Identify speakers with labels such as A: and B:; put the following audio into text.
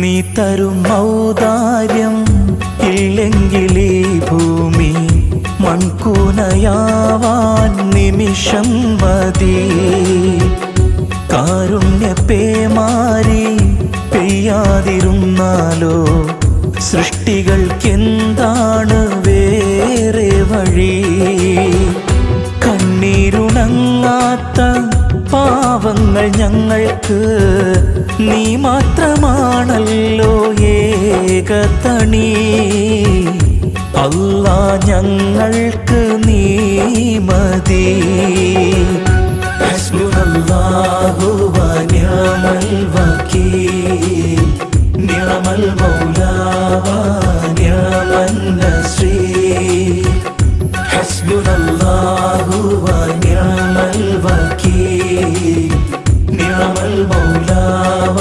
A: നീ തരും ഔദാര്യം ഇല്ലെങ്കിലീ ഭൂമി മൺകൂനയാവാൻ നിമിഷം മതി. കാരുണ്യപ്പേമാരി പെയ്യാതിരുന്നാലോ സൃഷ്ടികൾക്കെന്താണ് വേറെ വഴി? കണ്ണീരുണങ്ങാത്ത പാവങ്ങൾ ഞങ്ങൾക്ക് നീ മാത്രമാണല്ലോ ഏകതണി. അല്ലാ ഞങ്ങൾക്ക് നീ മതി. ഹസ്ബുനല്ലാഹു വ നിഅമൽ വകീൽ, നിഅമൽ മൗലാ വ നിഅമൻ നസീർ. ഹസ്ബുനല്ലാഹു വ നിഅമൽ വകീൽ, നിഅമൽ മൗലാ വ